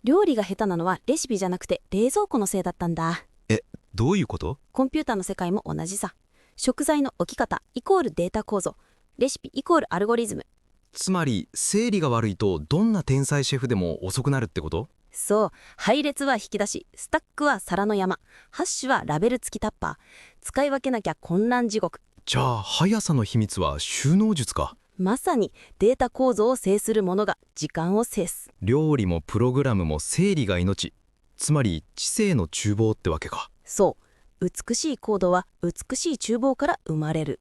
料理が下手なのはレシピじゃなくて冷蔵庫のせいだったんだ。どういうこと？コンピューターの世界も同じさ。食材の置き方イコールデータ構造。レシピイコールアルゴリズム。つまり、整理が悪いとどんな天才シェフでも遅くなるってこと？そう。配列は引き出し、スタックは皿の山、ハッシュはラベル付きタッパー。使い分けなきゃ混乱地獄。じゃあ、速さの秘密は収納術か。まさにデータ構造を制するものが時間を制す。料理もプログラムも整理が命。つまり、知性の厨房ってわけか。そう。美しいコードは美しい厨房から生まれる。